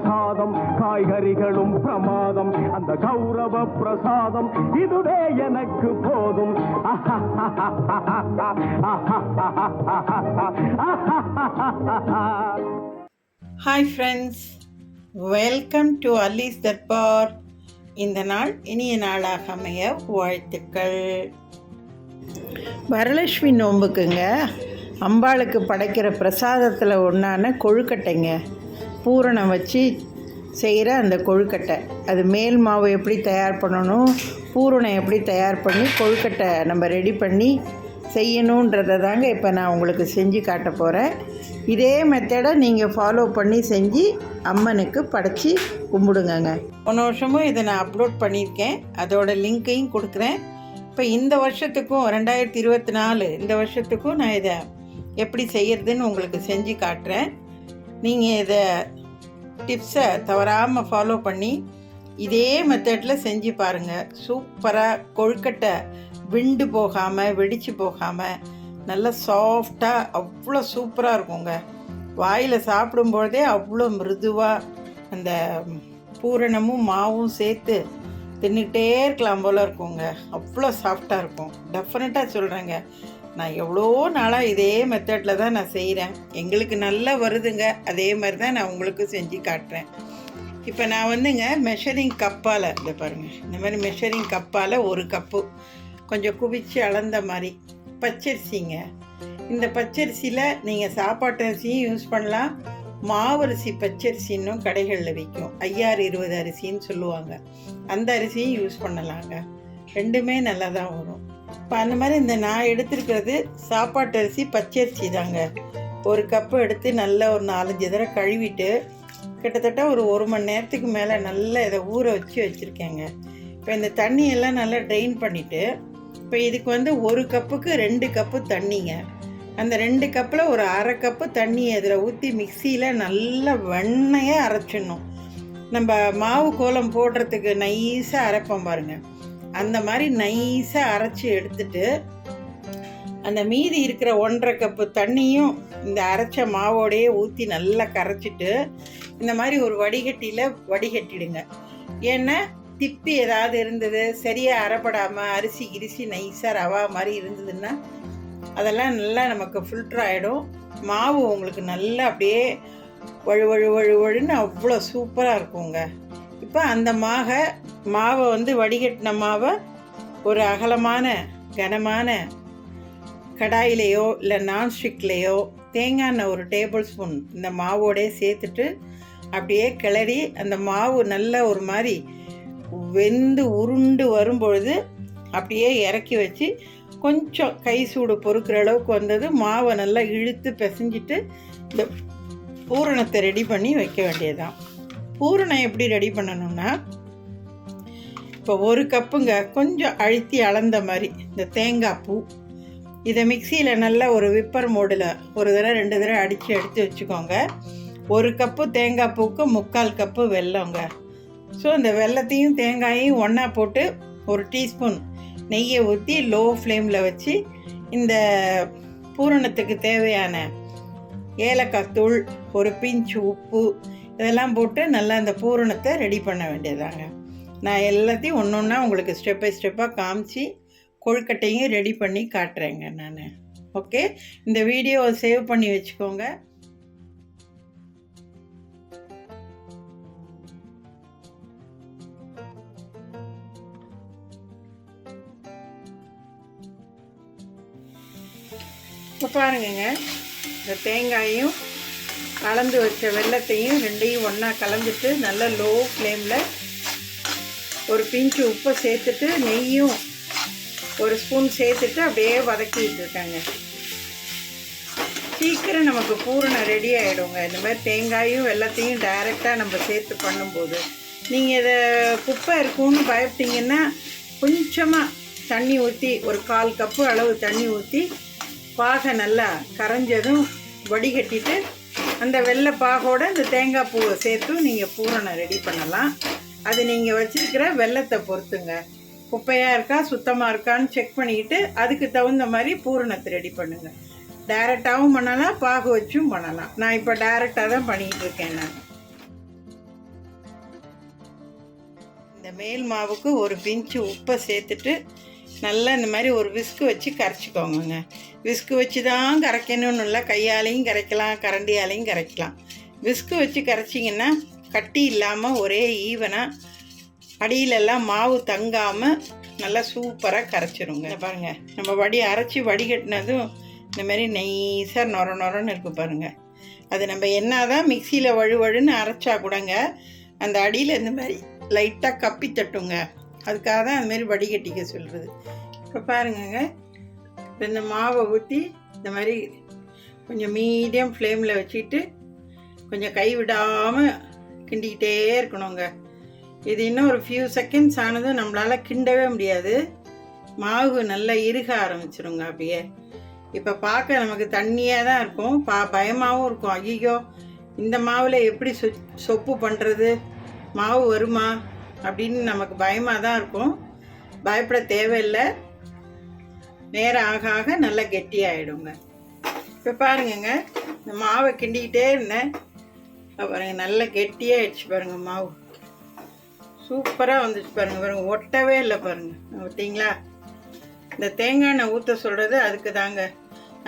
சாதம் காய்கறிகளும் பிரமாதம் அந்த கௌரவ பிரசாதம் இதுவே எனக்கு போதும். ஹாய் ஃப்ரெண்ட்ஸ், வெல்கம் டு அல்லீஸ் தர்பார். இந்த நாள் இனிய நாளாக அமைய வாழ்த்துக்கள். வரலட்சுமி நோன்புக்குங்க அம்பாளுக்கு படைக்கிற பிரசாதத்தில் ஒன்றான கொழுக்கட்டைங்க, பூரணம் வச்சு செய்கிற அந்த கொழுக்கட்டை. அது மேல் மாவு எப்படி தயார் பண்ணணும், பூரணம் எப்படி தயார் பண்ணி கொழுக்கட்டை நம்ம ரெடி பண்ணி செய்யணுன்றதை தாங்க இப்போ நான் உங்களுக்கு செஞ்சு காட்ட போகிறேன். இதே மெத்தடை நீங்கள் ஃபாலோ பண்ணி செஞ்சு அம்மனுக்கு படைச்சி கும்பிடுங்கங்க. போன வருஷமும் இதை நான் அப்லோட் பண்ணியிருக்கேன், அதோட லிங்க்கையும் கொடுக்குறேன். இப்போ இந்த வருஷத்துக்கும் 2024 இந்த வருஷத்துக்கும் நான் இதை எப்படி செய்கிறதுன்னு உங்களுக்கு செஞ்சு காட்டுறேன். நீங்கள் இதை டிப்ஸை தவறாமல் ஃபாலோ பண்ணி இதே மெத்தடில் செஞ்சு பாருங்கள். சூப்பராக கொழுக்கட்டை விண்டு போகாமல் வெடித்து போகாமல் நல்லா சாஃப்டாக அவ்வளோ சூப்பராக இருக்குங்க. வாயில் சாப்பிடும்பொழுதே அவ்வளோ மிருதுவாக அந்த பூரணமும் மாவும் சேர்த்து தின்னுக்கிட்டே இருக்கலாம் போல் இருக்குங்க. அவ்வளோ சாஃப்டாக இருக்கும். டெஃபினட்டாக சொல்கிறேங்க, நான் எவ்வளோ நாளாக இதே மெத்தடில் தான் நான் செய்கிறேன். எங்களுக்கு நல்லா வருதுங்க. அதே மாதிரி தான் நான் உங்களுக்கு செஞ்சு காட்டுறேன். இப்போ நான் வந்துங்க மெஷரிங் கப்பால் இந்த பாருங்கள், இந்த மாதிரி மெஷரிங் கப்பால் 1 கப்பு கொஞ்சம் குவிச்சு அளந்த மாதிரி பச்சரிசிங்க. இந்த பச்சரிசியில் நீங்கள் சாப்பாட்டு அரிசியும் யூஸ் பண்ணலாம், மாவரிசி பச்சரிசின்னும் கடைகளில் விற்கும், 5020 அரிசின்னு சொல்லுவாங்க, அந்த அரிசியும் யூஸ் பண்ணலாங்க. ரெண்டுமே நல்லா தான் வரும். இப்போ அந்த மாதிரி இந்த நான் எடுத்துருக்கிறது சாப்பாட்டு அரிசி பச்சரிசி தாங்க. 1 கப்பு எடுத்து நல்லா ஒரு 4-5 தடவை கழுவிட்டு கிட்டத்தட்ட ஒரு 1 மணி நேரத்துக்கு மேலே நல்லா இதை ஊற வச்சுருக்கேங்க. இப்போ இந்த தண்ணியெல்லாம் நல்லா ட்ரெயின் பண்ணிவிட்டு இப்போ இதுக்கு வந்து 1 கப்புக்கு 2 கப்பு தண்ணிங்க. அந்த 2 கப்பில் ஒரு 1/2 கப்பு தண்ணி அதில் ஊற்றி மிக்சியில் நல்லா வெண்ணையாக அரைச்சிடணும். நம்ம மாவு கோலம் போடுறதுக்கு நைஸாக அரைப்போம் பாருங்கள், அந்த மாதிரி நைஸாக அரைச்சி எடுத்துட்டு அந்த மீதி இருக்கிற 1/2 கப்பு தண்ணியும் இந்த அரைச்ச மாவோடையே ஊற்றி நல்லா கரைச்சிட்டு இந்த மாதிரி ஒரு வடிகட்டியில் வடிகட்டிடுங்க. ஏன்னா திப்பி ஏதாவது இருந்தது, சரியாக அரைப்படாமல் அரிசி கிரிசி நைஸாக ரவா மாதிரி இருந்ததுன்னா அதெல்லாம் நல்லா நமக்கு ஃபில்டர் ஆகிடும். மாவு உங்களுக்கு நல்லா அப்படியே வழுன்னு அவ்வளோ சூப்பராக இருக்குங்க. இப்போ அந்த மாவை வந்து வடிகட்டின மாவை ஒரு அகலமான கனமான கடாயிலையோ இல்லை நான்ஸ்டிக்லேயோ தேங்காய் எண்ணெய் 1 டேபிள் ஸ்பூன் இந்த மாவோடே சேர்த்துட்டு அப்படியே கிளறி அந்த மாவு நல்லா ஒரு மாதிரி வெந்து உருண்டு வரும்பொழுது அப்படியே இறக்கி வச்சு கொஞ்சம் கை சூடு பொறுக்கிற அளவுக்கு வந்தது மாவை நல்லா இழுத்து பிசைஞ்சிட்டு இந்த பூரணத்தை ரெடி பண்ணி வைக்க வேண்டியதுதான். பூரணம் எப்படி ரெடி பண்ணணும்னா, இப்போ 1 கப்புங்க கொஞ்சம் அழுத்தி அளந்த மாதிரி இந்த தேங்காய் பூ, இதை மிக்சியில் நல்லா ஒரு விப்பர் மோடில் 1 தடவை 2 தடவை அடித்து எடுத்து வச்சுக்கோங்க. 1 கப்பு தேங்காய் பூக்கு 3/4 கப்பு வெல்லங்க. ஸோ இந்த வெல்லத்தையும் தேங்காயையும் ஒன்றா போட்டு 1 டீஸ்பூன் நெய்யை ஊற்றி லோ ஃப்ளேமில் வச்சு இந்த பூரணத்துக்கு தேவையான ஏலக்காய் தூள், ஒரு பிஞ்ச் உப்பு இதெல்லாம் போட்டு நல்லா அந்த பூரணத்தை ரெடி பண்ண வேண்டியதாங்க. நான் எல்லாத்தையும் ஒன்று ஒன்றா உங்களுக்கு ஸ்டெப் பை ஸ்டெப்பாக காமிச்சு கொழுக்கட்டையும் ரெடி பண்ணி காட்டுறேங்க நான். ஓகே, இந்த வீடியோவை சேவ் பண்ணி வச்சுக்கோங்க. இப்போ பாருங்கங்க, இந்த தேங்காயும் கலந்து வச்ச வெல்லத்தையும் ரெண்டையும் ஒன்றா கலந்துட்டு நல்லா லோ ஃப்ளேமில் ஒரு பிஞ்சு உப்பை சேர்த்துட்டு நெய்யும் 1 ஸ்பூன் சேர்த்துட்டு அப்படியே வதக்கிட்டு இருக்காங்க. சீக்கிரம் நமக்கு பூரணம் ரெடி ஆகிடுங்க. இந்த மாதிரி தேங்காயும் வெல்லத்தையும் டைரெக்டாக நம்ம சேர்த்து பண்ணும்போது. நீங்கள் இதை குப்பை இருக்கும்னு பயப்பட்டீங்கன்னா கொஞ்சமாக தண்ணி ஊற்றி ஒரு 1/4 கப்பு அளவு தண்ணி ஊற்றி பாகை நல்லா கரைஞ்சதும் வடிகட்டிட்டு அந்த வெள்ளை பாகோட இந்த தேங்காய் பூவை சேர்த்தும் நீங்கள் பூரணம் ரெடி பண்ணலாம். அது நீங்கள் வச்சுருக்கிற வெல்லத்தை பொறுத்துங்க. குப்பையாக இருக்கா சுத்தமாக இருக்கான்னு செக் பண்ணிக்கிட்டு அதுக்கு தகுந்த மாதிரி பூரணத்தை ரெடி பண்ணுங்கள். டைரெக்டாகவும் பண்ணலாம், பாகு வச்சும் பண்ணலாம். நான் இப்போ டைரெக்டாக தான் பண்ணிக்கிட்டு இருக்கேன். நான் இந்த மேல் மாவுக்கு ஒரு பிஞ்சு உப்பை சேர்த்துட்டு நல்லா இந்த மாதிரி ஒரு விஸ்கு வச்சு கரைச்சிக்கோங்க. விஸ்கு வச்சு தான் கரைக்கணும்னு இல்லை, கையாலையும் கரைக்கலாம், கரண்டியாலையும் கரைக்கலாம். விஸ்கு வச்சு கரைச்சிங்கன்னா கட்டி இல்லாமல் ஒரே ஈவனாக அடியிலெல்லாம் மாவு தங்காமல் நல்லா சூப்பராக கரைச்சிருங்க. பாருங்கள், நம்ம அரைச்சி வடிகட்டினதும் இந்தமாரி நைஸாக நொரன்னு இருக்குது பாருங்கள். அது நம்ம என்ன தான் மிக்சியில் வழுவழுன்னு அரைச்சா கூடங்க அந்த அடியில் இந்த மாதிரி லைட்டாக கப்பி தட்டுங்க. அதுக்காக தான் அதுமாரி வடிகட்டிக்க சொல்கிறது. இப்போ பாருங்கங்க, இப்போ இந்த மாவை ஊற்றி இந்த மாதிரி கொஞ்சம் மீடியம் ஃப்ளேமில் வச்சுட்டு கொஞ்சம் கை விடாமல் கிண்டிக்கிட்டே இருக்கணுங்க. இது இன்னும் ஒரு ஃபியூ செகண்ட்ஸ் ஆனதும் நம்மளால் கிண்டவே முடியாது, மாவு நல்லா இறுக ஆரம்பிச்சிருங்க அப்படியே. இப்போ பார்க்க நமக்கு தண்ணியாக தான் இருக்கும், பயமாகவும் இருக்கும். ஐயோ இந்த மாவில் எப்படி சொப்பு பண்ணுறது, மாவு வருமா அப்படின்னு நமக்கு பயமாக தான் இருக்கும். பயப்பட தேவையில்லை, நேரம் ஆக ஆக நல்லா கெட்டியாகிடுங்க. இப்போ பாருங்கங்க, இந்த மாவை கிண்டிக்கிட்டே இருந்தேன், பாருங்கள் நல்லா கெட்டியாகிடுச்சு பாருங்கள். மாவு சூப்பராக வந்துச்சு பாருங்கள், ஒட்டவே இல்லை பாருங்கள். பார்த்தீங்களா, இந்த தேங்காய் எண்ணெய் ஊற்ற சொல்கிறது அதுக்கு தாங்க.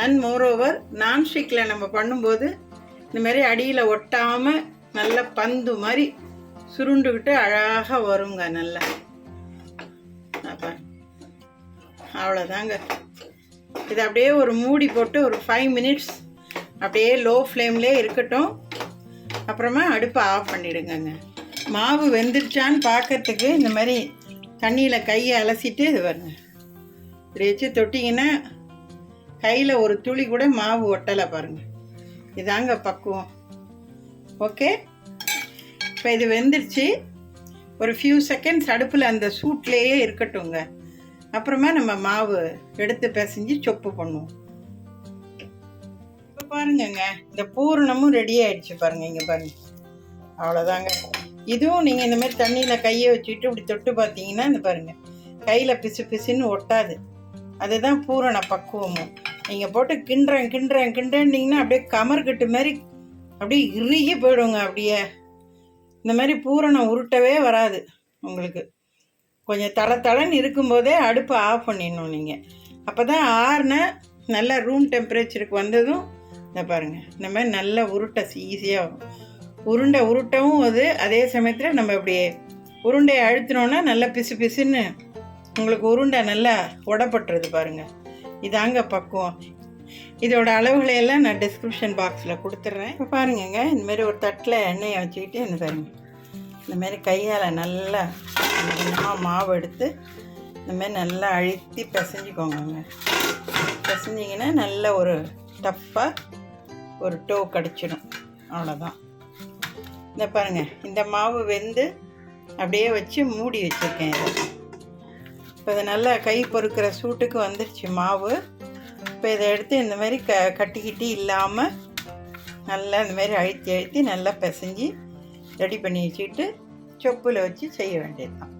அண்ட் மோரோவர் நான்ஸ்டிக்கில் நம்ம பண்ணும்போது இந்தமாரி அடியில் ஒட்டாமல் நல்லா பந்து மாதிரி சுருண்டுக்கிட்டு அழகாக வருங்க நல்லா. அவ்வளோதாங்க. இது அப்படியே ஒரு மூடி போட்டு ஒரு 5 மினிட்ஸ் அப்படியே லோ ஃப்ளேம்லேயே இருக்கட்டும். அப்புறமா அடுப்பை ஆஃப் பண்ணிவிடுங்கங்க. மாவு வெந்துருச்சான்னு பார்க்கறதுக்கு இந்த மாதிரி தண்ணியில் கையை அலசிட்டு இது வருங்க, இப்படி வச்சு தொட்டிங்கன்னா கையில் ஒரு துளி கூட மாவு ஒட்டலை பாருங்கள். இதாங்க பக்குவம். ஓகே, இப்போ இது வெந்துருச்சு. ஒரு ஃபியூ செகண்ட்ஸ் அடுப்பில் அந்த சூட்லேயே இருக்கட்டுங்க. அப்புறமா நம்ம மாவு எடுத்து பிசைஞ்சு சொப்பு பண்ணுவோம். இப்போ பாருங்கங்க, இந்த பூரணமும் ரெடி ஆகிடுச்சு பாருங்கள். இங்கே பாருங்கள், அவ்வளோதாங்க. இதுவும் நீங்கள் இந்த மாதிரி தண்ணியில் கையை வச்சுக்கிட்டு இப்படி தொட்டு பார்த்தீங்கன்னா இந்த பாருங்கள் கையில் பிசு பிசுன்னு ஒட்டாது. அதுதான் பூரண பக்குவமும். நீங்கள் போட்டு கிண்டுறீங்கன்னா அப்படியே கமர்கட்டு மாதிரி அப்படியே இறுகி போயிடுங்க. அப்படியே இந்த மாதிரி பூரணம் உருட்டவே வராது உங்களுக்கு. கொஞ்சம் தளன்னு இருக்கும்போதே அடுப்பை ஆஃப் பண்ணிடணும் நீங்கள். அப்போ தான் ஆறுன நல்லா ரூம் டெம்பரேச்சருக்கு வந்ததும் இந்த பாருங்கள் இந்த மாதிரி நல்லா உருட்டை ஈஸியாக வரும். உருட்டவும் அது அதே சமயத்தில் நம்ம அப்படியே உருண்டையை அழுத்தினோன்னா நல்லா பிசு பிசுன்னு உங்களுக்கு உருண்டை நல்லா உடப்பட்டுறது பாருங்கள். இதாங்க பக்குவம். இதோட அளவுகளையெல்லாம் நான் டிஸ்கிரிப்ஷன் பாக்ஸில் கொடுத்துட்றேன். இப்போ பாருங்கங்க, இந்தமாரி ஒரு தட்டில் எண்ணெயை வச்சுக்கிட்டு இந்த பாருங்க இந்தமாரி கையால் நல்லா மாவு எடுத்து இந்தமாரி நல்லா அழுத்தி பிசைஞ்சிக்கோங்க. பிசைஞ்சிங்கன்னா நல்ல ஒரு டஃப்பாக ஒரு டோ கிடச்சிடும். அவ்வளோதான். இந்த பாருங்கள், இந்த மாவு வெந்து அப்படியே வச்சு மூடி வச்சுருக்கேன். இதை இப்போ இதை நல்லா கை பொறுக்கிற சூட்டுக்கு வந்துடுச்சு மாவு. இப்போ இதை எடுத்து இந்த மாதிரி கட்டிக்கிட்டி இல்லாமல் நல்லா இந்தமாரி அழுத்தி நல்லா பிசைஞ்சு ரெடி பண்ணி வச்சுக்கிட்டு சொப்பில் வச்சு செய்ய வேண்டியது தான்.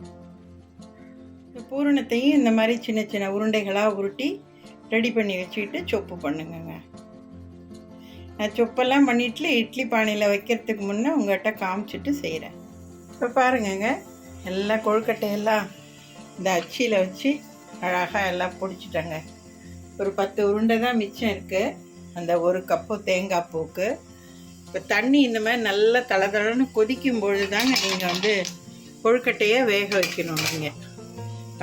பூரணத்தையும் இந்த மாதிரி சின்ன சின்ன உருண்டைகளாக உருட்டி ரெடி பண்ணி வச்சுக்கிட்டு சொப்பு பண்ணுங்கங்க. நான் சொப்பெல்லாம் பண்ணிட்டு இட்லி பானையில் வைக்கிறதுக்கு முன்னே உங்கள்கிட்ட காமிச்சிட்டு செய்கிறேன். இப்போ பாருங்கங்க, எல்லாம் கொழுக்கட்டையெல்லாம் இந்த அச்சியில் வச்சு அழகாக எல்லாம் பிடிச்சிட்டாங்க. ஒரு 10 உருண்டை தான் மிச்சம் இருக்குது அந்த 1 கப்பு தேங்காய் பூக்கு. இப்போ தண்ணி இந்த மாதிரி நல்லா தளதளன்னு கொதிக்கும் பொழுது தாங்க நீங்கள் கொழுக்கட்டையை வேக வைக்கணும். நீங்கள்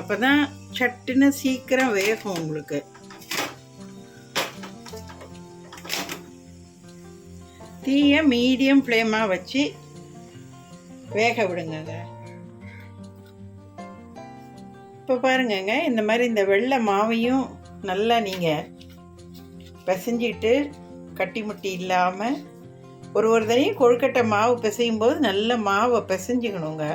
அப்போ தான் சட்டுன்னு சீக்கிரம் வேகும் உங்களுக்கு. தீயை மீடியம் ஃப்ளேமாக வச்சு வேக விடுங்க. இப்போ பாருங்கங்க, இந்த மாதிரி இந்த வெள்ளை மாவையும் நல்லா நீங்கள் பிசைஞ்சிட்டு கட்டி முட்டி இல்லாமல் ஒரு தடையும் கொழுக்கட்டை மாவு பிசையும் போது நல்ல மாவை பிசைஞ்சிக்கணுங்க.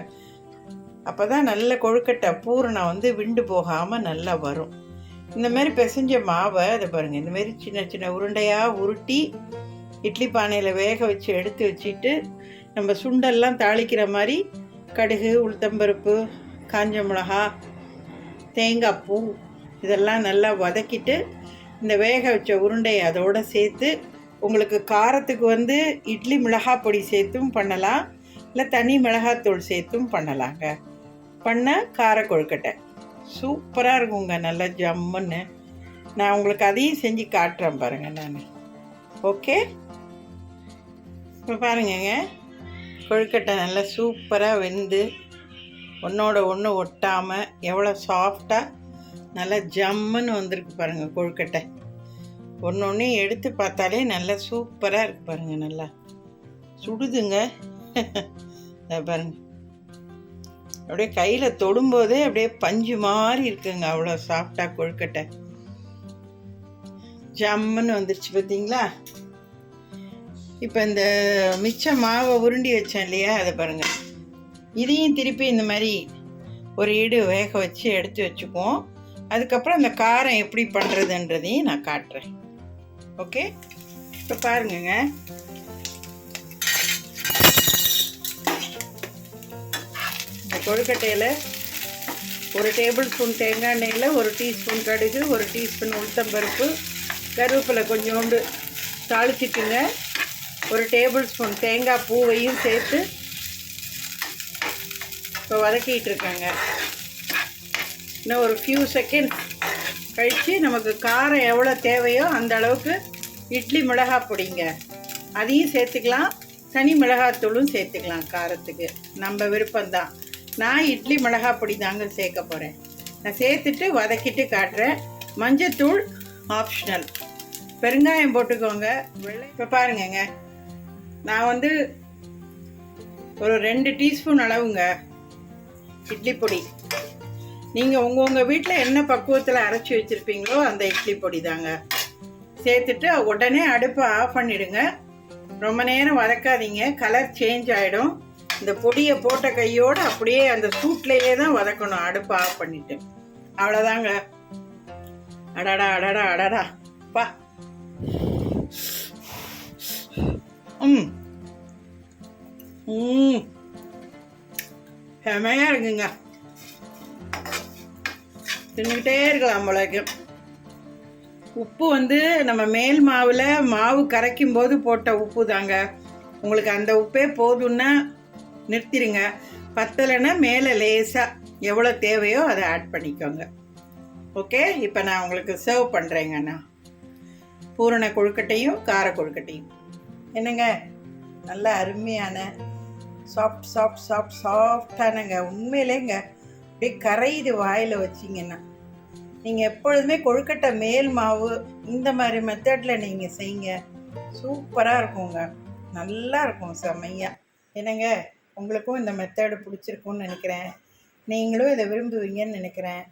அப்போ தான் நல்ல கொழுக்கட்டை பூரணம் விண்டு போகாமல் நல்லா வரும். இந்த மாதிரி பிசைஞ்ச மாவை அதை பாருங்கள் இந்தமாரி சின்ன சின்ன உருண்டையாக உருட்டி இட்லி பானையில் வேக வச்சு எடுத்து வச்சுட்டு நம்ம சுண்டெல்லாம் தாளிக்கிற மாதிரி கடுகு, உளுத்தம்பருப்பு, காஞ்ச மிளகா, தேங்காய் பூ இதெல்லாம் நல்லா வதக்கிட்டு இந்த வேக வச்ச உருண்டையை அதோடு சேர்த்து உங்களுக்கு காரத்துக்கு இட்லி மிளகாய் பொடி சேர்த்தும் பண்ணலாம், இல்லை தனி மிளகாத்தூள் சேர்த்தும் பண்ணலாங்க. பண்ண கார கொழுக்கட்டை சூப்பராக இருக்குங்க, நல்லா ஜம்முன்னு. நான் உங்களுக்கு அதையும் செஞ்சு காட்டுறேன் பாருங்கள் நான். ஓகே, இப்போ பாருங்கங்க, கொழுக்கட்டை நல்லா சூப்பராக வெந்து ஒன்றோட ஒன்று ஒட்டாமல் எவ்வளோ சாஃப்டாக நல்லா ஜம்முன்னு வந்திருக்கு பாருங்கள் கொழுக்கட்டை. ஒன்று ஒன்று எடுத்து பார்த்தாலே நல்லா சூப்பராக இருக்குது பாருங்கள், நல்லா சுடுதுங்க. பாருங்கள், அப்படியே கையில் தொடும்போதே அப்படியே பஞ்சு மாதிரி இருக்குங்க, அவ்வளோ சாஃப்டாக கொழுக்கட்டை ஜம்முன்னு வந்துருச்சு பார்த்தீங்களா. இப்போ இந்த மிச்ச மாவை உருண்டி வச்சேன் இல்லையா, அதை பாருங்கள். இதையும் திருப்பி இந்த மாதிரி ஒரு ஈடு வேக வச்சு எடுத்து வச்சுக்குவோம். அதுக்கப்புறம் இந்த காரம் எப்படி பண்ணுறதுன்றதையும் நான் காட்டுறேன். ஓகே, இப்போ பாருங்கங்க, இந்த கொழுக்கட்டையில் 1 டேபிள் ஸ்பூன் தேங்காய் எண்ணெயில் 1 டீஸ்பூன் கடுகு, 1 டீஸ்பூன் உளுத்தம்பருப்பு, கருவேப்பிலை கொஞ்சோண்டு தாளிச்சிட்டுங்க. 1 டேபிள் ஸ்பூன் தேங்காய் பூவையும் சேர்த்து இப்போ வதக்கிட்டு இருக்கேங்க. இன்னும் ஒரு ஃபியூ செகண்ட் கழித்து நமக்கு காரம் எவ்வளோ தேவையோ அந்த அளவுக்கு இட்லி மிளகாய் பொடிங்க அதையும் சேர்த்துக்கலாம், தனி மிளகாத்தூளும் சேர்த்துக்கலாம். காரத்துக்கு நம்ம விருப்பம்தான். நான் இட்லி மிளகாய் பொடி தாங்க சேர்க்க போகிறேன். நான் சேர்த்துட்டு வதக்கிட்டு காட்டுறேன். மஞ்சத்தூள் ஆப்ஷனல், பெருங்காயம் போட்டுக்கோங்க. இப்போ பாருங்கங்க, நான் வந்து ஒரு 2 டீஸ்பூன் அளவுங்க இட்லி பொடி. நீங்கள் உங்கள் வீட்டில் என்ன பக்குவத்தில் அரைச்சி வச்சுருப்பீங்களோ அந்த இட்லி பொடி தாங்க சேர்த்துட்டு உடனே அடுப்பை ஆஃப் பண்ணிவிடுங்க. ரொம்ப நேரம் வதக்காதீங்க, கலர் சேஞ்ச் ஆகிடும். இந்த பொடியை போட்ட கையோடு அப்படியே அந்த சூட்லேயே தான் வதக்கணும், அடுப்பை ஆஃப் பண்ணிவிட்டு. அவ்வளோதாங்க. அடடா அடடா அடடா பா. செமையாக இருக்குங்க, தின்னுக்கிட்டே இருக்கலாம் போலக்கு. உப்பு வந்து நம்ம மேல் மாவில் மாவு கரைக்கும் போது போட்ட உப்பு தாங்க. உங்களுக்கு அந்த உப்பே போதும்னா நிறுத்திடுங்க. பத்தலைன்னா மேலே லேசாக எவ்வளோ தேவையோ அதை ஆட் பண்ணிக்கோங்க. ஓகே, இப்போ நான் உங்களுக்கு சர்வ் பண்ணுறேங்கண்ணா. பூரண கொழுக்கட்டையும் கார கொழுக்கட்டையும் என்னங்க, நல்ல அருமையான சாஃப்டானங்க. உண்மையிலேங்க அப்படியே கரையுது வாயில் வச்சிங்கன்னா. நீங்கள் எப்பொழுதுமே கொழுக்கட்டை மேல் மாவு இந்த மாதிரி மெத்தடில் நீங்கள் செய்யுங்க, சூப்பராக இருக்குங்க, நல்லா இருக்கும் செம்மையாக. என்னங்க, உங்களுக்கும் இந்த மெத்தடு பிடிச்சிருக்குன்னு நினைக்கிறேன். நீங்களும் இதை விரும்புவீங்கன்னு நினைக்கிறேன்.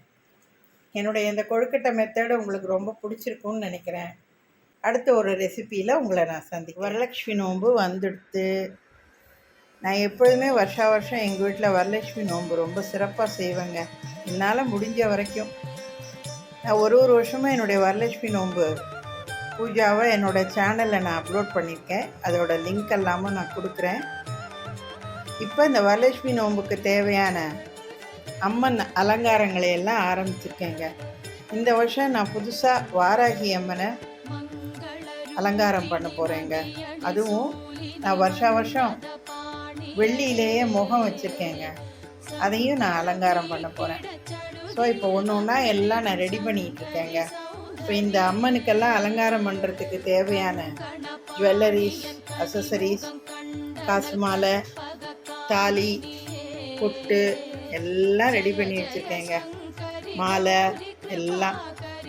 என்னுடைய இந்த கொழுக்கட்டை மெத்தடு உங்களுக்கு ரொம்ப பிடிச்சிருக்குன்னு நினைக்கிறேன். அடுத்த ஒரு ரெசிப்பியில் உங்களை நான் சந்திக்கிறேன். வரலட்சுமி நோன்பு வந்துடுத்து. நான் எப்பொழுதுமே வருஷம் எங்கள் வீட்டில் வரலட்சுமி நோன்பு ரொம்ப சிறப்பாக செய்வேங்க. என்னால் முடிஞ்ச வரைக்கும் நான் ஒரு வருஷமாக என்னுடைய வரலட்சுமி நோன்பு பூஜாவை என்னோடய சேனலில் நான் அப்லோட் பண்ணியிருக்கேன். அதோட லிங்க் எல்லாமும் நான் கொடுக்குறேன். இப்போ இந்த வரலட்சுமி நோன்புக்கு தேவையான அம்மன் அலங்காரங்களை எல்லாம் ஆரம்பிச்சிருக்கேங்க. இந்த வருஷம் நான் புதுசாக வாராகி அம்மனை அலங்காரம் பண்ண போகிறேங்க. அதுவும் நான் வருஷம் வெள்ளியிலேயே முகம் வச்சுருக்கேங்க, அதையும் நான் அலங்காரம் பண்ண போகிறேன். ஸோ இப்போ ஒன்று ஒன்றா எல்லாம் நான் ரெடி பண்ணிகிட்ருக்கேங்க. இப்போ இந்த அம்மனுக்கெல்லாம் அலங்காரம் பண்ணுறதுக்கு தேவையான ஜுவல்லரிஸ், அசசரிஸ், காசு மாலை, தாலி, பொட்டு எல்லாம் ரெடி பண்ணி வச்சுருக்கேங்க. மாலை எல்லாம்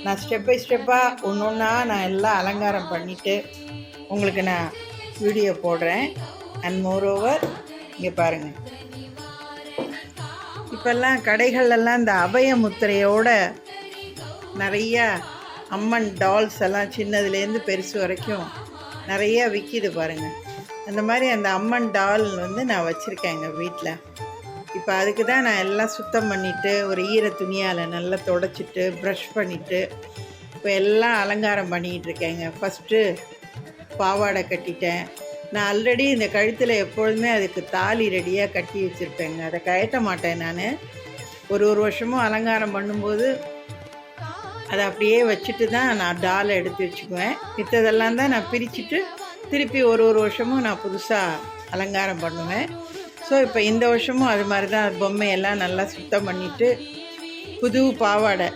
நான் ஸ்டெப் பை ஸ்டெப்பாக ஒன்று ஒன்றா நான் எல்லாம் அலங்காரம் பண்ணிவிட்டு உங்களுக்கு நான் வீடியோ போடுறேன். அண்ட் மோரோவர் இங்கே பாருங்கள், இப்போல்லாம் கடைகளெல்லாம் இந்த அபய முத்திரையோட நிறையா அம்மன் டால்ஸ் எல்லாம் சின்னதுலேருந்து பெருசு வரைக்கும் நிறையா விற்கிது பாருங்கள். அந்த மாதிரி அந்த அம்மன் டால் வந்து நான் வச்சுருக்கேன் எங்கள் வீட்டில். இப்போ அதுக்கு தான் நான் எல்லாம் சுத்தம் பண்ணிவிட்டு ஒரு ஈர துணியால் நல்லா தொடச்சிட்டு ப்ரஷ் பண்ணிவிட்டு இப்போ எல்லாம் அலங்காரம் பண்ணிகிட்ருக்கேங்க. ஃபஸ்ட்டு பாவாடை கட்டிட்டேன். நான் ஆல்ரெடி இந்த கழுத்தில் எப்பொழுதுமே அதுக்கு தாலி ரெடியாக கட்டி வச்சுருப்பேங்க, அதை கழட்ட மாட்டேன். நான் ஒரு வருஷமும் அலங்காரம் பண்ணும்போது அதை அப்படியே வச்சுட்டு தான் நான் டாலை எடுத்து வச்சுக்குவேன். மித்ததெல்லாம் தான் நான் பிரிச்சுட்டு திருப்பி ஒரு வருஷமும் நான் புதுசாக அலங்காரம் பண்ணுவேன். ஸோ இப்போ இந்த வருஷமும் அது மாதிரி தான் பொம்மையெல்லாம் நல்லா சுத்தம் பண்ணிவிட்டு புது பாவாடை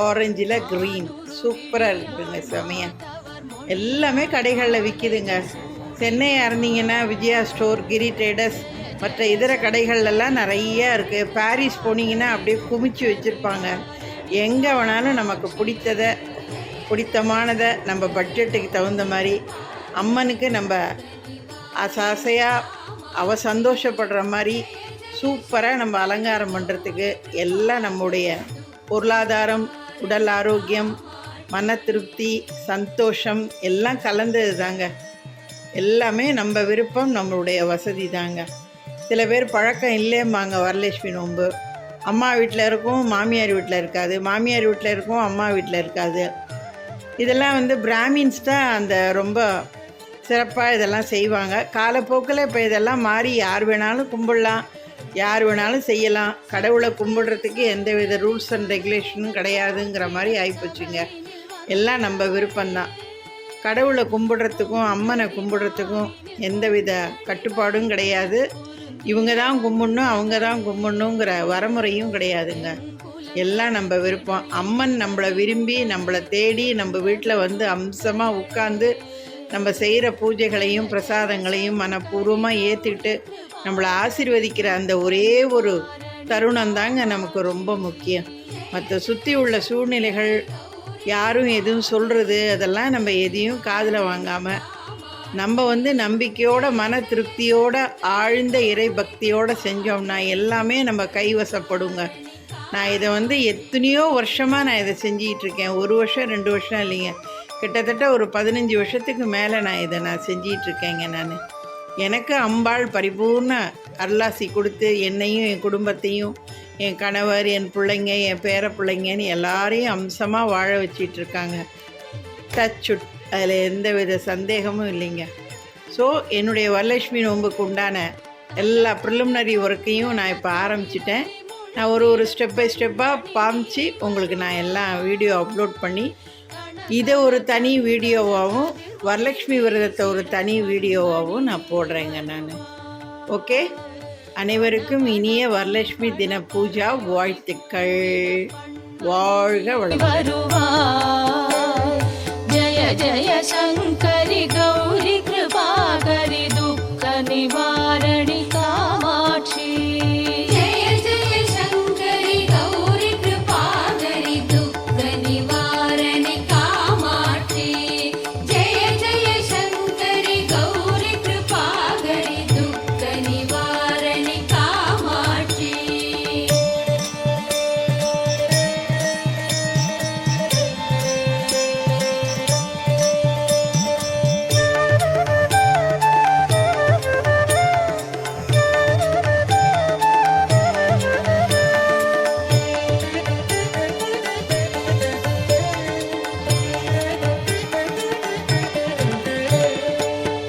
ஆரஞ்சில் க்ரீன் சூப்பராக இருக்குதுங்க, செமையாக. எல்லாமே கடைகளில் விற்கிதுங்க. சென்னையாக இருந்தீங்கன்னா விஜயா ஸ்டோர், கிரி ட்ரேடர்ஸ், மற்ற இதர கடைகள்லாம் நிறையா இருக்குது. பாரிஸ் போனீங்கன்னா அப்படியே குமிச்சு வச்சுருப்பாங்க. எங்கே வேணாலும் நமக்கு பிடித்தமானதை நம்ம பட்ஜெட்டுக்கு தகுந்த மாதிரி அம்மனுக்கு நம்ம ஆசையாக அவள் சந்தோஷப்படுற மாதிரி சூப்பராக நம்ம அலங்காரம் பண்ணுறதுக்கு எல்லாம் நம்முடைய பொருளாதாரம், உடல் ஆரோக்கியம், மன திருப்தி, சந்தோஷம் எல்லாம் கலந்தது தாங்க. எல்லாமே நம்ம விருப்பம், நம்மளுடைய வசதி தாங்க. சில பேர் பழக்கம் இல்லைம்பாங்க. வரலட்சுமி நோன்பு அம்மா வீட்டில் இருக்கும், மாமியார் வீட்டில் இருக்காது, மாமியார் வீட்டில் இருக்கும், அம்மா வீட்டில் இருக்காது. இதெல்லாம் பிராமின்ஸ் தான் அந்த ரொம்ப சிறப்பாக இதெல்லாம் செய்வாங்க. காலப்போக்கில் இப்போ இதெல்லாம் மாறி யார் வேணாலும் கும்பிடலாம், யார் வேணாலும் செய்யலாம். கடவுளை கும்பிடுறதுக்கு எந்த வித ரூல்ஸ் அண்ட் ரெகுலேஷனும் கிடையாதுங்கிற மாதிரி ஆகிப்போச்சுங்க. எல்லாம் நம்ம விருப்பம்தான். கடவுளை கும்பிடுறதுக்கும் அம்மனை கும்பிடுறதுக்கும் எந்த வித கட்டுப்பாடும் கிடையாது. இவங்க தான் கும்பிடணும், அவங்க தான் கும்பிடணுங்கிற வரமுறையும் கிடையாதுங்க. எல்லாம் நம்ம விருப்பம். அம்மன் நம்மளை விரும்பி நம்மளை தேடி நம்ம வீட்டில் அம்சமாக உட்கார்ந்து நம்ம செய்கிற பூஜைகளையும் பிரசாதங்களையும் மனப்பூர்வமாக ஏற்றுக்கிட்டு நம்மளை ஆசீர்வதிக்கிற அந்த ஒரே ஒரு தருணம் தாங்க நமக்கு ரொம்ப முக்கியம். மற்ற சுற்றி உள்ள சூழ்நிலைகள், யாரும் எதுவும் சொல்கிறது, அதெல்லாம் நம்ம எதையும் காதில் வாங்காமல் நம்ம நம்பிக்கையோட மன திருப்தியோட ஆழ்ந்த இறை பக்தியோடு செஞ்சோம்னா எல்லாமே நம்ம கைவசப்படுங்க. நான் இதை எத்தனையோ வருஷமாக நான் இதை செஞ்சிகிட்ருக்கேன். 1 வருஷம் 2 வருஷம் இல்லைங்க, கிட்டத்தட்ட ஒரு 15 வருஷத்துக்கு மேலே நான் செஞ்சிகிட்ருக்கேங்க. எனக்கு அம்பாள் பரிபூர்ண அருளாசி கொடுத்து என்னையும் என் குடும்பத்தையும் என் கணவர், என் பிள்ளைங்க, என் பேர பிள்ளைங்கன்னு எல்லாரையும் அம்சமாக வாழ வச்சிட்ருக்காங்க. டச்சுட், அதில் எந்த வித சந்தேகமும் இல்லைங்க. ஸோ என்னுடைய வரலட்சுமி நோன்புக்கு உண்டான எல்லா ப்ரிலிமினரி ஒர்க்கையும் நான் இப்போ ஆரம்பிச்சிட்டேன். நான் ஒரு ஸ்டெப் பை ஸ்டெப்பாக காமிச்சு உங்களுக்கு நான் எல்லாம் வீடியோ அப்லோட் பண்ணி இதை ஒரு தனி வீடியோவாகவும் வரலட்சுமி விரதத்தை ஒரு தனி வீடியோவாகவும் நான் போடுறேங்க நான். ஓகே, அனைவருக்கும் இனிய வரலட்சுமி தின பூஜா வாழ்த்துக்கள். வாழ்க வளமுடன். जय जय शङ्करि गौरि कृपाकरि दुःख निवारणि कामाक्षी। जय जय शङ्करि गौरि कृपाकरि दुःख निवारणि कामाक्षी। जय जय शङ्करि गौरि कृपाकरि दुःख निवारणि कामाक्षी।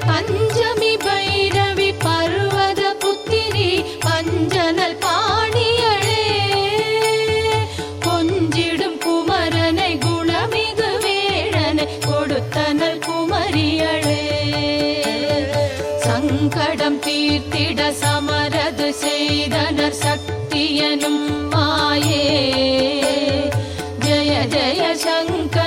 பஞ்சமி பைரவி பர்வத புத்திரி பஞ்சனல் பாணியளே, கொஞ்சிடும் குமரனை குணமிகு வேழனை கொடுத்தனல் குமரியளே. சங்கடம் தீர்த்திட சமரது செய்தனர் சக்தியனும் மாயே. ஜய ஜய சங்கர